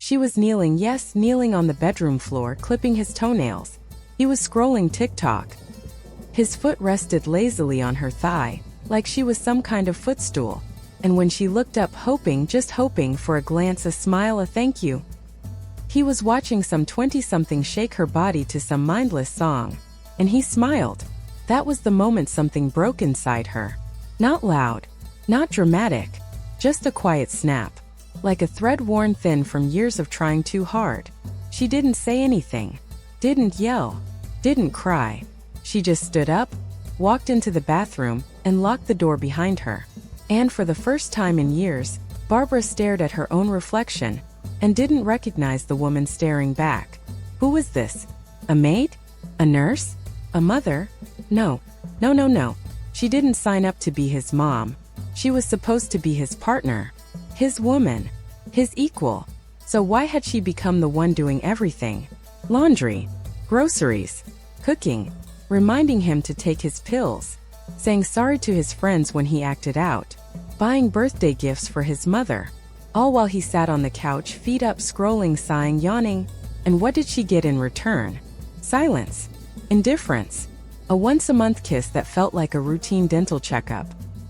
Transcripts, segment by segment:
She was kneeling, yes, kneeling on the bedroom floor, clipping his toenails. He was scrolling TikTok. His foot rested lazily on her thigh, like she was some kind of footstool. And when she looked up, hoping, just hoping for a glance, a smile, a thank you, he was watching some 20-something shake her body to some mindless song. And he smiled. That was the moment something broke inside her. Not loud, not dramatic, just a quiet snap. Like a thread worn thin from years of trying too hard. She didn't say anything, didn't yell, didn't cry. She just stood up, walked into the bathroom, and locked the door behind her. And for the first time in years, Barbara stared at her own reflection and didn't recognize the woman staring back. Who was this? A maid? A nurse? A mother? No. She didn't sign up to be his mom. She was supposed to be his partner. His woman. His equal. So why had she become the one doing everything? Laundry. Groceries. Cooking. Reminding him to take his pills. Saying sorry to his friends when he acted out. Buying birthday gifts for his mother. All while he sat on the couch, feet up, scrolling, sighing, yawning. And what did she get in return? Silence. Indifference. A once-a-month kiss that felt like a routine dental checkup.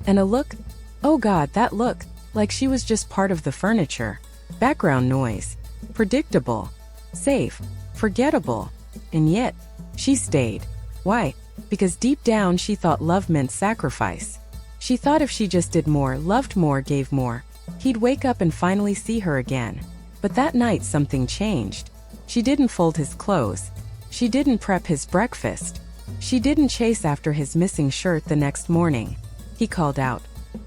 And a look, oh God, that look, like she was just part of the furniture. Background noise. Predictable. Safe. Forgettable. And yet, she stayed. Why? Because deep down she thought love meant sacrifice. She thought if she just did more, loved more, gave more, he'd wake up and finally see her again. But that night something changed. She didn't fold his clothes. She didn't prep his breakfast. She didn't chase after his missing shirt the next morning. He called out,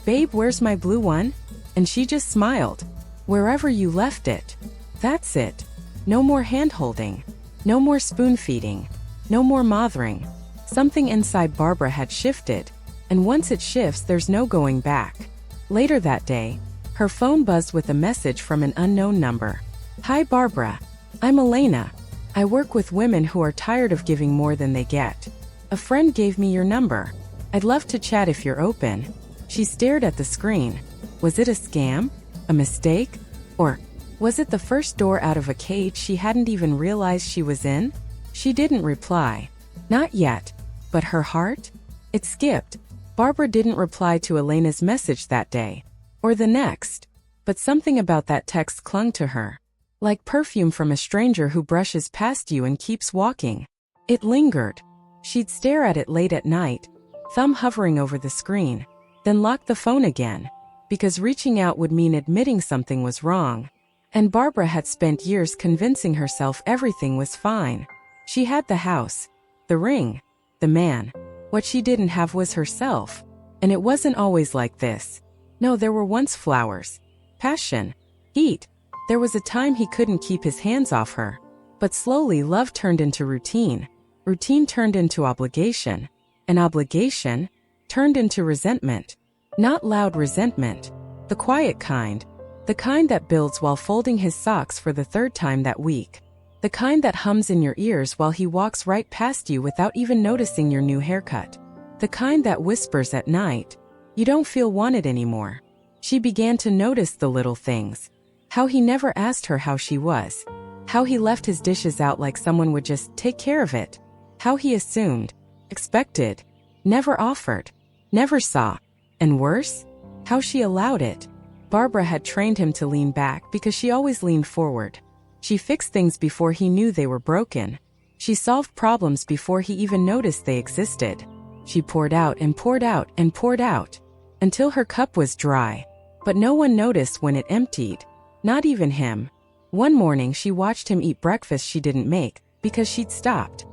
"Babe, where's my blue one?" And she just smiled. "Wherever you left it." That's it. No more hand-holding. No more spoon-feeding. No more mothering. Something inside Barbara had shifted, and once it shifts, there's no going back. Later that day, her phone buzzed with a message from an unknown number. "Hi Barbara. I'm Elena. I work with women who are tired of giving more than they get. A friend gave me your number. I'd love to chat if you're open." She stared at the screen. Was it a scam? A mistake? Or was it the first door out of a cage she hadn't even realized she was in? She didn't reply. Not yet. But her heart? It skipped. Barbara didn't reply to Elena's message that day. Or the next. But something about that text clung to her. Like perfume from a stranger who brushes past you and keeps walking. It lingered. She'd stare at it late at night, thumb hovering over the screen, then lock the phone again, because reaching out would mean admitting something was wrong. And Barbara had spent years convincing herself everything was fine. She had the house, the ring, the man. What she didn't have was herself. And it wasn't always like this. No, there were once flowers, passion, heat. There was a time he couldn't keep his hands off her. But slowly love turned into routine. Routine turned into obligation. And obligation turned into resentment. Not loud resentment. The quiet kind. The kind that builds while folding his socks for the third time that week. The kind that hums in your ears while he walks right past you without even noticing your new haircut. The kind that whispers at night, "You don't feel wanted anymore." She began to notice the little things. How he never asked her how she was. How he left his dishes out like someone would just take care of it. How he assumed, expected, never offered, never saw. And worse, how she allowed it. Barbara had trained him to lean back because she always leaned forward. She fixed things before he knew they were broken. She solved problems before he even noticed they existed. She poured out and poured out and poured out, until her cup was dry. But no one noticed when it emptied. Not even him. One morning she watched him eat breakfast she didn't make, because she'd stopped.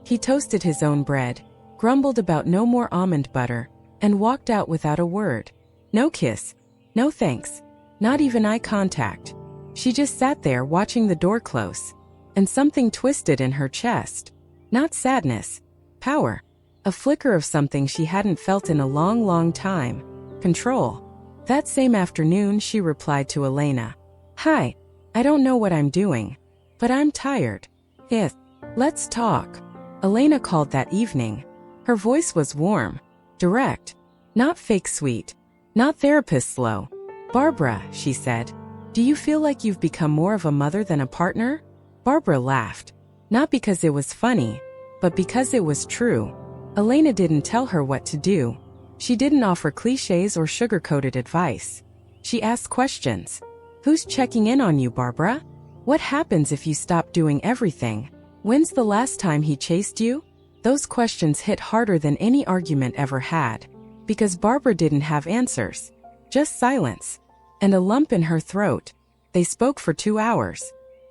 He toasted his own bread, grumbled about no more almond butter, and walked out without a word. No kiss. No thanks. Not even eye contact. She just sat there watching the door close. And something twisted in her chest. Not sadness. Power. A flicker of something she hadn't felt in a long, long time. Control. That same afternoon she replied to Elena. "Hi. I don't know what I'm doing. But I'm tired. Let's talk." Elena called that evening. Her voice was warm. Direct. Not fake sweet. Not therapist slow. "Barbara," she said. Do you feel like you've become more of a mother than a partner? Barbara laughed. Not because it was funny, but because it was true. Elena didn't tell her what to do. She didn't offer cliches or sugar-coated advice. She asked questions. Who's checking in on you, Barbara? What happens if you stop doing everything? When's the last time he chased you? Those questions hit harder than any argument ever had. Because Barbara didn't have answers. Just silence. And a lump in her throat. They spoke for 2 hours.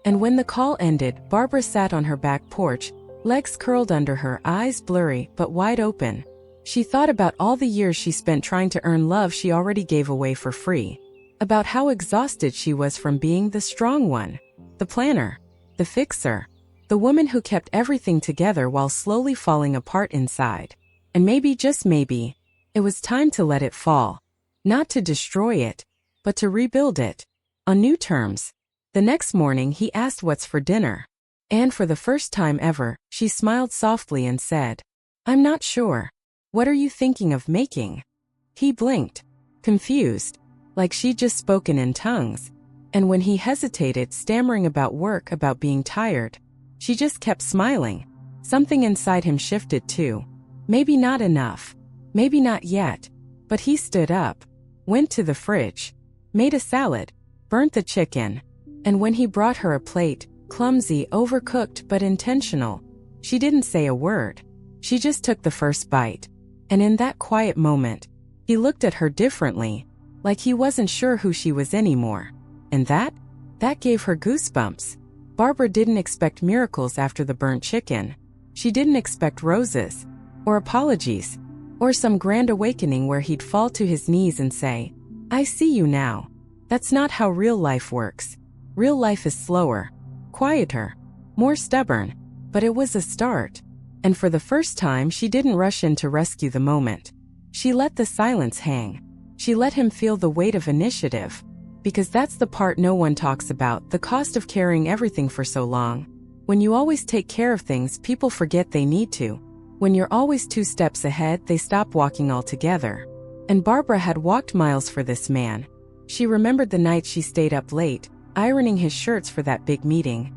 And when the call ended, Barbara sat on her back porch, legs curled under her, eyes blurry but wide open. She thought about all the years she spent trying to earn love she already gave away for free. About how exhausted she was from being the strong one, the planner, the fixer, the woman who kept everything together while slowly falling apart inside. And maybe, just maybe, it was time to let it fall. Not to destroy it, but to rebuild it. On new terms. The next morning he asked what's for dinner. And for the first time ever, she smiled softly and said, "I'm not sure. What are you thinking of making?" He blinked, confused, like she'd just spoken in tongues. And when he hesitated, stammering about work, about being tired, she just kept smiling. Something inside him shifted too. Maybe not enough. Maybe not yet. But he stood up, went to the fridge, made a salad, burnt the chicken. And when he brought her a plate, clumsy, overcooked but intentional, she didn't say a word. She just took the first bite. And in that quiet moment, he looked at her differently, like he wasn't sure who she was anymore. And that gave her goosebumps. Barbara didn't expect miracles after the burnt chicken. She didn't expect roses, or apologies, or some grand awakening where he'd fall to his knees and say, "I see you now." That's not how real life works. Real life is slower, quieter, more stubborn, but it was a start. And for the first time, she didn't rush in to rescue the moment. She let the silence hang. She let him feel the weight of initiative. Because that's the part no one talks about, the cost of carrying everything for so long. When you always take care of things, people forget they need to. When you're always 2 steps ahead, they stop walking altogether. And Barbara had walked miles for this man. She remembered the night she stayed up late, ironing his shirts for that big meeting,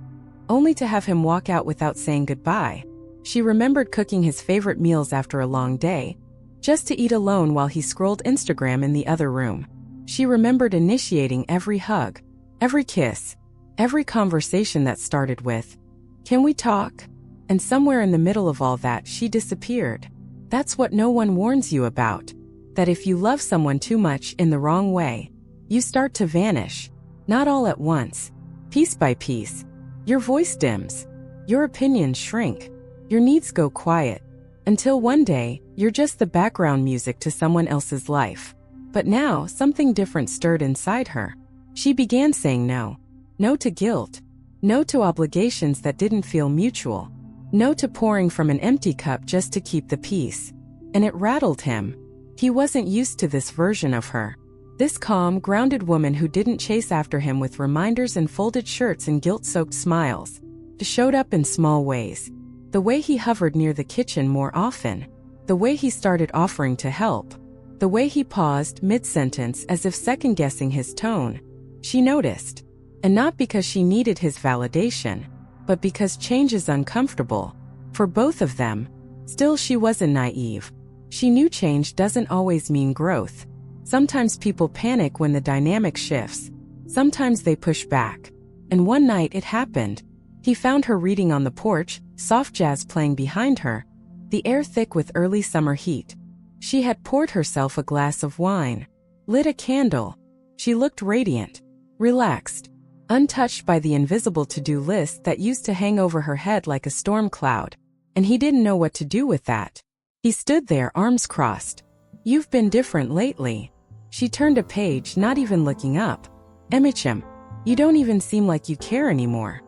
only to have him walk out without saying goodbye. She remembered cooking his favorite meals after a long day, just to eat alone while he scrolled Instagram in the other room. She remembered initiating every hug, every kiss, every conversation that started with, "Can we talk?" And somewhere in the middle of all that, she disappeared. That's what no one warns you about. That if you love someone too much in the wrong way, you start to vanish. Not all at once. Piece by piece. Your voice dims. Your opinions shrink. Your needs go quiet. Until one day, you're just the background music to someone else's life. But now, something different stirred inside her. She began saying no. No to guilt. No to obligations that didn't feel mutual. No to pouring from an empty cup just to keep the peace. And it rattled him. He wasn't used to this version of her. This calm, grounded woman who didn't chase after him with reminders and folded shirts and guilt-soaked smiles. It showed up in small ways. The way he hovered near the kitchen more often. The way he started offering to help. The way he paused mid-sentence as if second-guessing his tone. She noticed. And not because she needed his validation, but because change is uncomfortable. For both of them. Still, she wasn't naive. She knew change doesn't always mean growth. Sometimes people panic when the dynamic shifts. Sometimes they push back. And one night it happened. He found her reading on the porch, soft jazz playing behind her, the air thick with early summer heat. She had poured herself a glass of wine, lit a candle. She looked radiant, relaxed, untouched by the invisible to-do list that used to hang over her head like a storm cloud. And he didn't know what to do with that. He stood there, arms crossed. "You've been different lately." She turned a page, not even looking up. "Emichim, you don't even seem like you care anymore."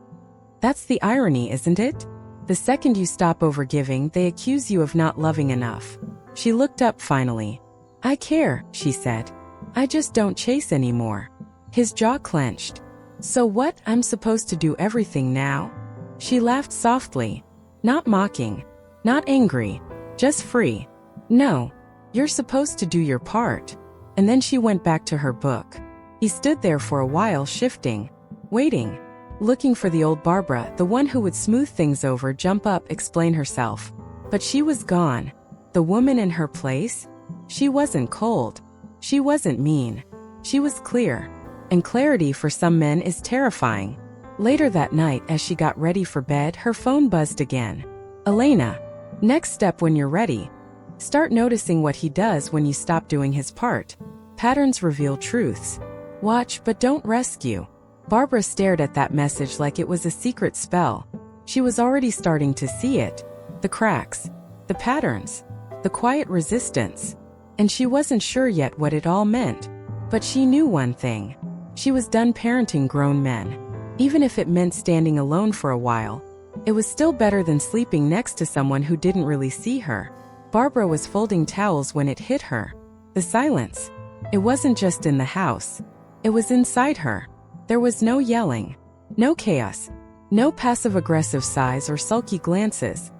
That's the irony, isn't it? The second you stop overgiving, they accuse you of not loving enough. She looked up finally. "I care," she said. "I just don't chase anymore." His jaw clenched. "So what, I'm supposed to do everything now?" She laughed softly. Not mocking. Not angry. Just free. "No. You're supposed to do your part." And then she went back to her book. He stood there for a while, shifting, waiting, looking for the old Barbara, the one who would smooth things over, jump up, explain herself. But she was gone. The woman in her place? She wasn't cold. She wasn't mean. She was clear. And clarity for some men is terrifying. Later that night, as she got ready for bed, her phone buzzed again. Elena. Next step when you're ready. Start noticing what he does when you stop doing his part. Patterns reveal truths. Watch but don't rescue. Barbara stared at that message like it was a secret spell. She was already starting to see it. The cracks. The patterns. The quiet resistance. And she wasn't sure yet what it all meant. But she knew one thing. She was done parenting grown men. Even if it meant standing alone for a while, it was still better than sleeping next to someone who didn't really see her. Barbara was folding towels when it hit her. The silence. It wasn't just in the house. It was inside her. There was no yelling. No chaos. No passive-aggressive sighs or sulky glances.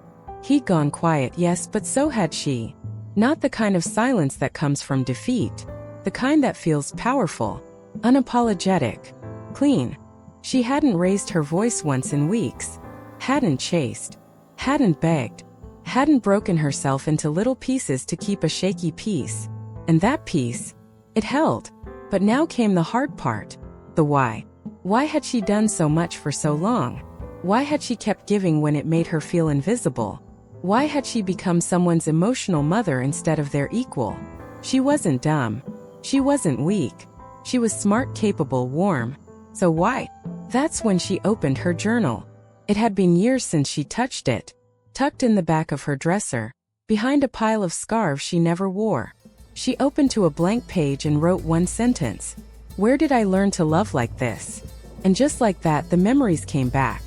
He'd gone quiet, yes, but so had she. Not the kind of silence that comes from defeat. The kind that feels powerful. Unapologetic. Clean. She hadn't raised her voice once in weeks. Hadn't chased. Hadn't begged. Hadn't broken herself into little pieces to keep a shaky peace. And that peace, it held. But now came the hard part. The why. Why had she done so much for so long? Why had she kept giving when it made her feel invisible? Why had she become someone's emotional mother instead of their equal? She wasn't dumb. She wasn't weak. She was smart, capable, warm. So why? That's when she opened her journal. It had been years since she touched it. Tucked in the back of her dresser, behind a pile of scarves she never wore. She opened to a blank page and wrote one sentence. Where did I learn to love like this? And just like that, the memories came back.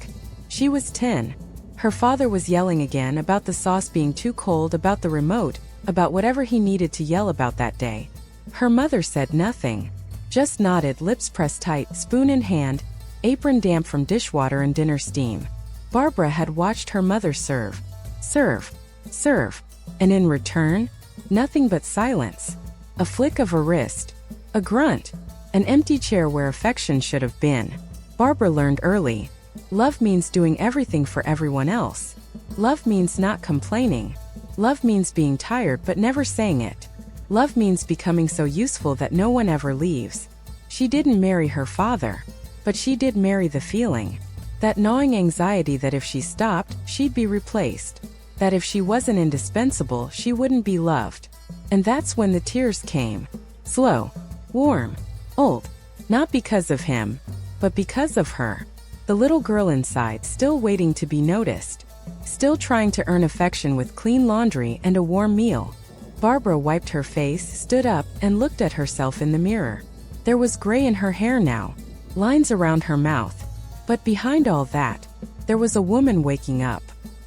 She was 10. Her father was yelling again about the sauce being too cold, about the remote, about whatever he needed to yell about that day. Her mother said nothing. Just nodded, lips pressed tight, spoon in hand, apron damp from dishwater and dinner steam. Barbara had watched her mother serve. Serve. Serve. And in return, nothing but silence. A flick of a wrist. A grunt. An empty chair where affection should have been. Barbara learned early. Love means doing everything for everyone else. Love means not complaining. Love means being tired but never saying it. Love means becoming so useful that no one ever leaves. She didn't marry her father, but she did marry the feeling. That gnawing anxiety that if she stopped, she'd be replaced. That if she wasn't indispensable, she wouldn't be loved. And that's when the tears came. Slow. Warm. Old. Not because of him, but because of her. The little girl inside, still waiting to be noticed. Still trying to earn affection with clean laundry and a warm meal. Barbara wiped her face, stood up, and looked at herself in the mirror. There was gray in her hair now. Lines around her mouth. But behind all that, there was a woman waking up.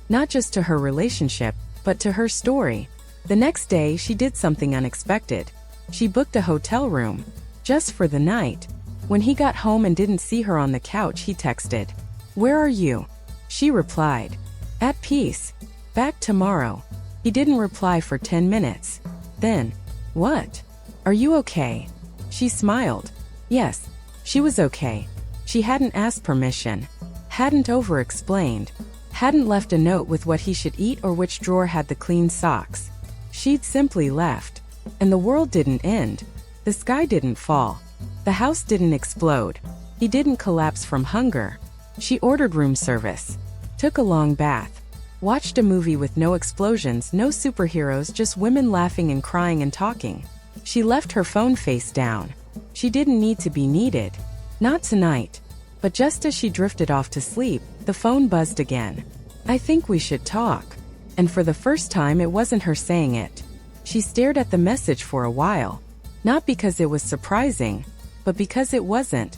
Not just to her relationship, but to her story. The next day, she did something unexpected. She booked a hotel room. Just for the night. When he got home and didn't see her on the couch, he texted, "Where are you?" She replied, "At peace. Back tomorrow." He didn't reply for 10 minutes. Then, "What? Are you okay?" She smiled. Yes, she was okay. She hadn't asked permission. Hadn't over-explained. Hadn't left a note with what he should eat or which drawer had the clean socks. She'd simply left. And the world didn't end. The sky didn't fall. The house didn't explode. He didn't collapse from hunger. She ordered room service. Took a long bath. Watched a movie with no explosions, no superheroes, just women laughing and crying and talking. She left her phone face down. She didn't need to be needed. Not tonight. But just as she drifted off to sleep, the phone buzzed again. "I think we should talk." And for the first time, it wasn't her saying it. She stared at the message for a while. Not because it was surprising, but because it wasn't.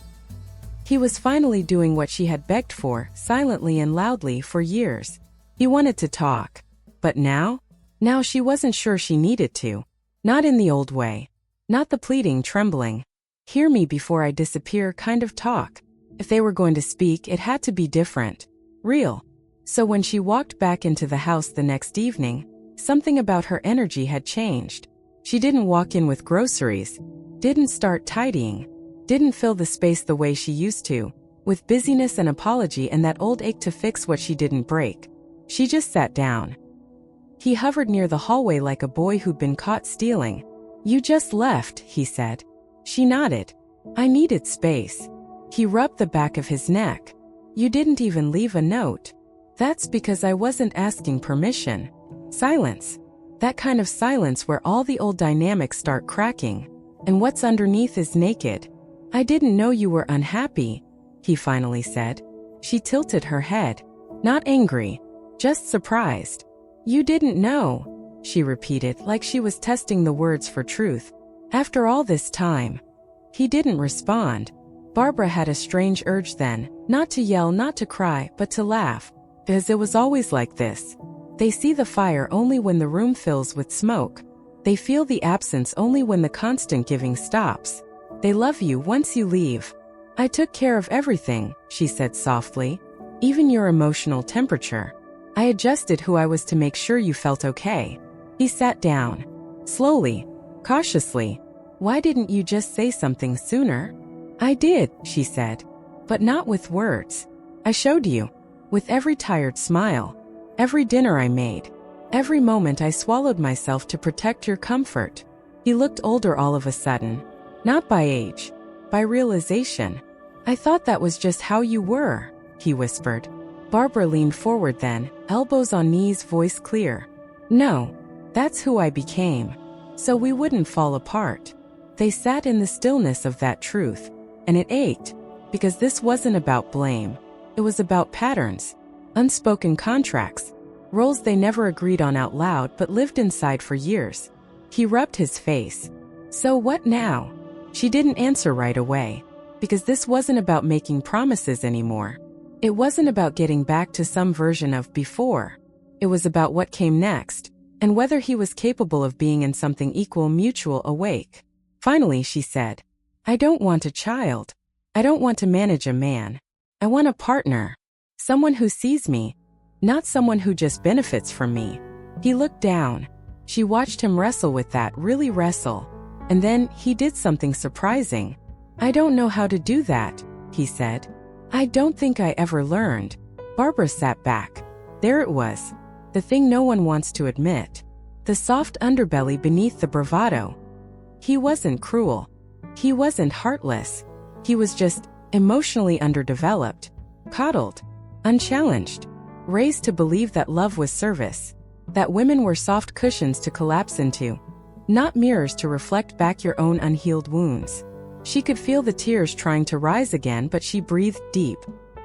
He was finally doing what she had begged for, silently and loudly, for years. He wanted to talk. But now? Now she wasn't sure she needed to. Not in the old way. Not the pleading, trembling, "Hear me before I disappear" kind of talk. If they were going to speak, it had to be different. Real. So when she walked back into the house the next evening, something about her energy had changed. She didn't walk in with groceries. Didn't start tidying. didn't fill the space the way she used to, with busyness and apology and that old ache to fix what she didn't break. She just sat down. He hovered near the hallway like a boy who'd been caught stealing. "You just left," he said. She nodded. "I needed space." He rubbed the back of his neck. "You didn't even leave a note." "That's because I wasn't asking permission." Silence. That kind of silence where all the old dynamics start cracking, and what's underneath is naked. "I didn't know you were unhappy," he finally said. She tilted her head. Not angry, just surprised. "You didn't know," she repeated like she was testing the words for truth. "After all this time." He didn't respond. Barbara had a strange urge then, not to yell, not to cry, but to laugh, because it was always like this. They see the fire only when the room fills with smoke. They feel the absence only when the constant giving stops. They love you once you leave. "I took care of everything," she said softly. "Even your emotional temperature. I adjusted who I was to make sure you felt okay." He sat down. Slowly, cautiously. "Why didn't you just say something sooner?" "I did," she said. "But not with words. I showed you. With every tired smile. Every dinner I made. Every moment I swallowed myself to protect your comfort." He looked older all of a sudden. Not by age. By realization. "I thought that was just how you were," he whispered. Barbara leaned forward then, elbows on knees, voice clear. "No. That's who I became. So we wouldn't fall apart." They sat in the stillness of that truth. And it ached. Because this wasn't about blame. It was about patterns. Unspoken contracts. Roles they never agreed on out loud but lived inside for years. He rubbed his face. "So what now?" She didn't answer right away. Because this wasn't about making promises anymore. It wasn't about getting back to some version of before. It was about what came next, and whether he was capable of being in something equal, mutual, awake. Finally, she said, "I don't want a child. I don't want to manage a man. I want a partner. Someone who sees me, not someone who just benefits from me." He looked down. She watched him wrestle with that, really wrestle. And then, he did something surprising. "I don't know how to do that," he said. "I don't think I ever learned." Barbara sat back. There it was. The thing no one wants to admit. The soft underbelly beneath the bravado. He wasn't cruel. He wasn't heartless. He was just emotionally underdeveloped. Coddled. Unchallenged. Raised to believe that love was service. That women were soft cushions to collapse into. Not mirrors to reflect back your own unhealed wounds. She could feel the tears trying to rise again, but she breathed deep.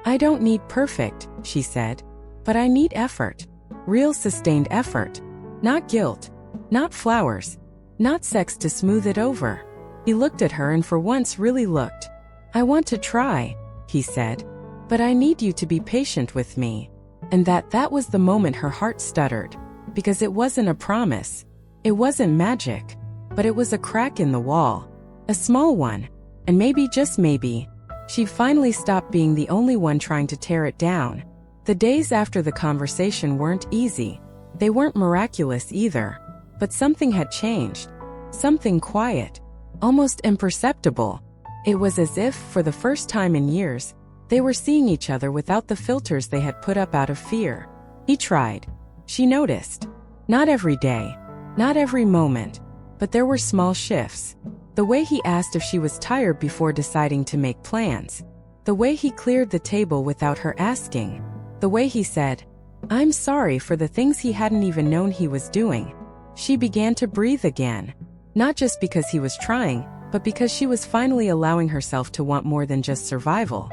"I don't need perfect," she said. "But I need effort. Real sustained effort. Not guilt. Not flowers. Not sex to smooth it over." He looked at her and for once really looked. "I want to try," he said. "But I need you to be patient with me." And that was the moment her heart stuttered. Because it wasn't a promise. It wasn't magic. But it was a crack in the wall. A small one. And maybe, just maybe, she finally stopped being the only one trying to tear it down. The days after the conversation weren't easy. They weren't miraculous either. But something had changed. Something quiet. Almost imperceptible. It was as if, for the first time in years, they were seeing each other without the filters they had put up out of fear. He tried. She noticed. Not every day. Not every moment. But there were small shifts. The way he asked if she was tired before deciding to make plans. The way he cleared the table without her asking. The way he said, "I'm sorry," for the things he hadn't even known he was doing. She began to breathe again. Not just because he was trying, but because she was finally allowing herself to want more than just survival.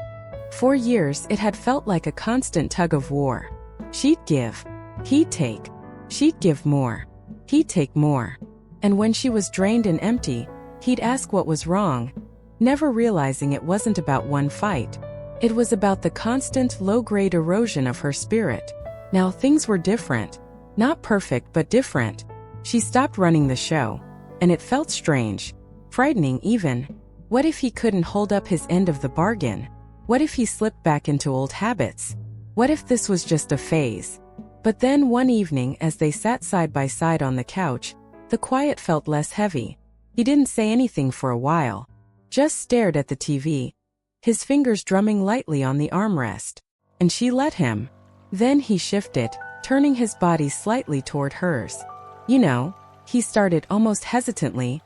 For years, it had felt like a constant tug of war. She'd give. He'd take. She'd give more. He'd take more. And when she was drained and empty, he'd ask what was wrong, never realizing it wasn't about one fight. It was about the constant, low-grade erosion of her spirit. Now things were different. Not perfect, but different. She stopped running the show. And it felt strange. Frightening even. What if he couldn't hold up his end of the bargain? What if he slipped back into old habits? What if this was just a phase? But then one evening, as they sat side by side on the couch, the quiet felt less heavy. He didn't say anything for a while. just stared at the TV, his fingers drumming lightly on the armrest. And she let him. Then he shifted, turning his body slightly toward hers. You know, he started almost hesitantly.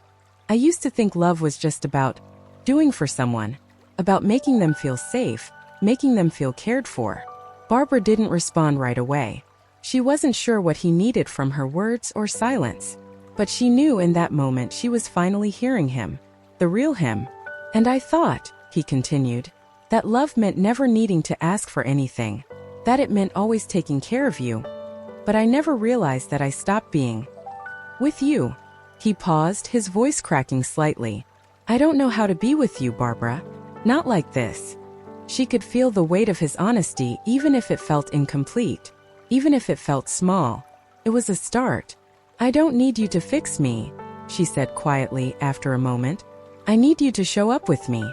I used to think love was just about doing for someone, about making them feel safe, making them feel cared for. Barbara didn't respond right away. She wasn't sure what he needed from her words or silence. But she knew in that moment she was finally hearing him, the real him. And I thought, he continued, that love meant never needing to ask for anything, that it meant always taking care of you. But I never realized that I stopped being with you. He paused, his voice cracking slightly. I don't know how to be with you, Barbara. Not like this. She could feel the weight of his honesty, even if it felt incomplete, even if it felt small. It was a start. I don't need you to fix me, she said quietly after a moment. I need you to show up with me,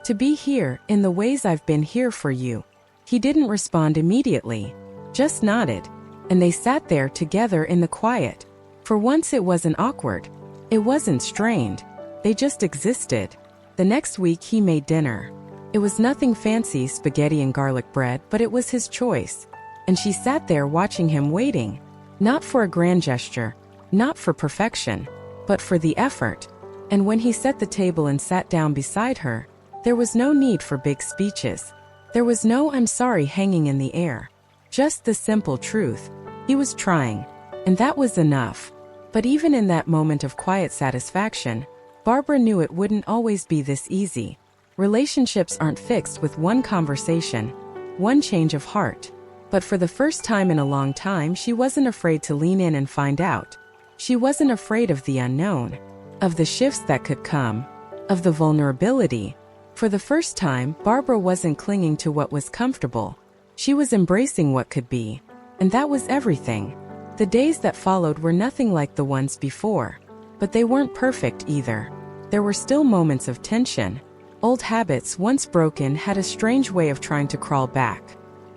to be here in the ways I've been here for you. He didn't respond immediately, just nodded, and they sat there together in the quiet. For once it wasn't awkward. It wasn't strained. They just existed. The next week he made dinner. It was nothing fancy, spaghetti and garlic bread, but it was his choice. And she sat there watching him, waiting, not for a grand gesture, not for perfection, but for the effort. And when he set the table and sat down beside her, there was no need for big speeches. There was no "I'm sorry" hanging in the air. Just the simple truth. He was trying. And that was enough. But even in that moment of quiet satisfaction, Barbara knew it wouldn't always be this easy. Relationships aren't fixed with one conversation, one change of heart. But for the first time in a long time, she wasn't afraid to lean in and find out. She wasn't afraid of the unknown, of the shifts that could come, of the vulnerability. For the first time, Barbara wasn't clinging to what was comfortable. She was embracing what could be. And that was everything. The days that followed were nothing like the ones before. But they weren't perfect either. There were still moments of tension. Old habits, once broken, had a strange way of trying to crawl back.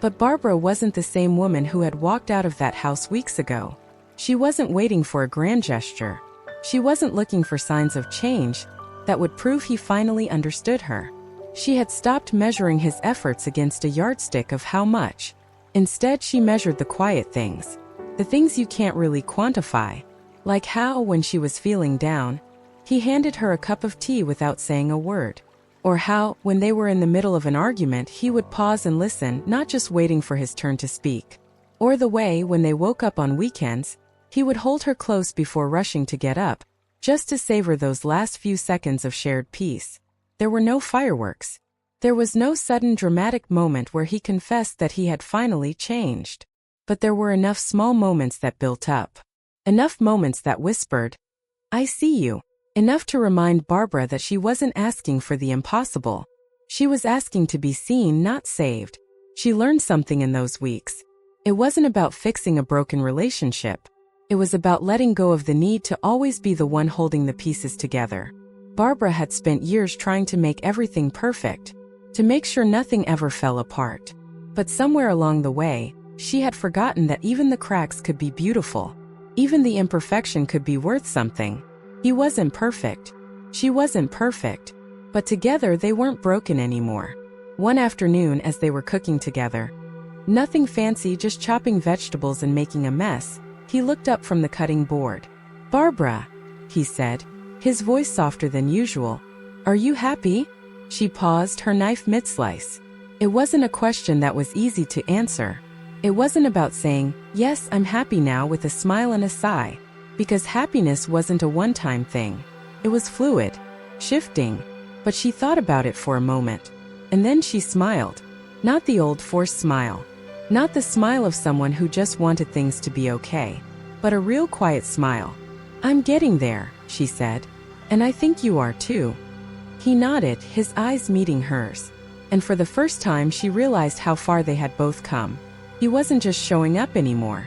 But Barbara wasn't the same woman who had walked out of that house weeks ago. She wasn't waiting for a grand gesture. She wasn't looking for signs of change that would prove he finally understood her. She had stopped measuring his efforts against a yardstick of how much. Instead, she measured the quiet things, the things you can't really quantify. Like how, when she was feeling down, he handed her a cup of tea without saying a word. Or how, when they were in the middle of an argument, he would pause and listen, not just waiting for his turn to speak. Or the way, when they woke up on weekends, he would hold her close before rushing to get up, just to savor those last few seconds of shared peace. There were no fireworks. There was no sudden dramatic moment where he confessed that he had finally changed. But there were enough small moments that built up. Enough moments that whispered, "I see you." Enough to remind Barbara that she wasn't asking for the impossible. She was asking to be seen, not saved. She learned something in those weeks. It wasn't about fixing a broken relationship. It was about letting go of the need to always be the one holding the pieces together. Barbara had spent years trying to make everything perfect, to make sure nothing ever fell apart. But somewhere along the way, she had forgotten that even the cracks could be beautiful. Even the imperfection could be worth something. He wasn't perfect. She wasn't perfect. But together they weren't broken anymore. One afternoon as they were cooking together, nothing fancy, just chopping vegetables and making a mess, he looked up from the cutting board. "Barbara," he said, his voice softer than usual. "Are you happy?" She paused, her knife mid-slice. It wasn't a question that was easy to answer. It wasn't about saying, "Yes, I'm happy now," with a smile and a sigh. Because happiness wasn't a one-time thing. It was fluid, shifting. But she thought about it for a moment. And then she smiled. Not the old forced smile. Not the smile of someone who just wanted things to be okay. But a real quiet smile. "I'm getting there," she said. "And I think you are too." He nodded, his eyes meeting hers. And for the first time she realized how far they had both come. He wasn't just showing up anymore.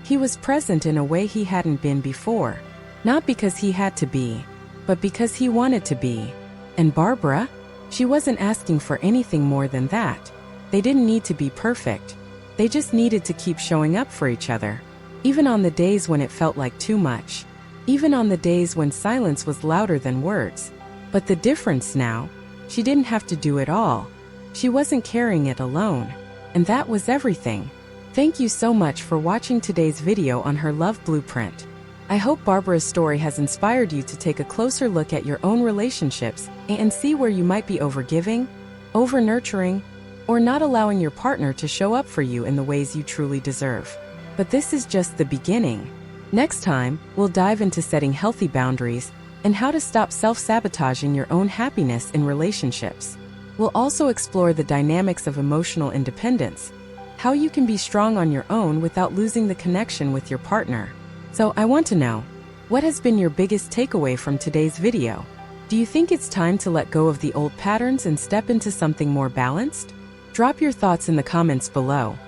He was present in a way he hadn't been before. Not because he had to be, but because he wanted to be. And Barbara? She wasn't asking for anything more than that. They didn't need to be perfect. They just needed to keep showing up for each other. Even on the days when it felt like too much. Even on the days when silence was louder than words. But the difference now, she didn't have to do it all. She wasn't carrying it alone. And that was everything. Thank you so much for watching today's video on her love blueprint. I hope Barbara's story has inspired you to take a closer look at your own relationships and see where you might be overgiving, over-nurturing, or not allowing your partner to show up for you in the ways you truly deserve. But this is just the beginning. Next time, we'll dive into setting healthy boundaries and how to stop self-sabotaging your own happiness in relationships. We'll also explore the dynamics of emotional independence, how you can be strong on your own without losing the connection with your partner. So I want to know, what has been your biggest takeaway from today's video? Do you think it's time to let go of the old patterns and step into something more balanced? Drop your thoughts in the comments below.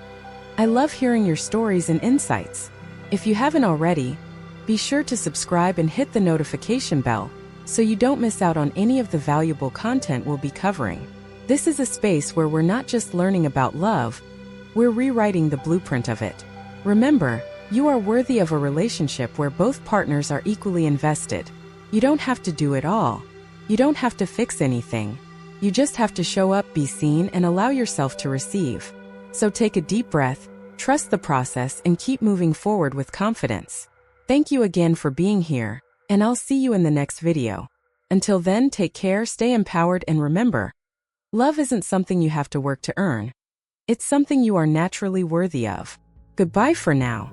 I love hearing your stories and insights. If you haven't already, be sure to subscribe and hit the notification bell so you don't miss out on any of the valuable content we'll be covering. This is a space where we're not just learning about love, we're rewriting the blueprint of it. Remember, you are worthy of a relationship where both partners are equally invested. You don't have to do it all. You don't have to fix anything. You just have to show up, be seen, and allow yourself to receive. So take a deep breath, trust the process, and keep moving forward with confidence. Thank you again for being here, and I'll see you in the next video. Until then, take care, stay empowered, and remember, love isn't something you have to work to earn. It's something you are naturally worthy of. Goodbye for now.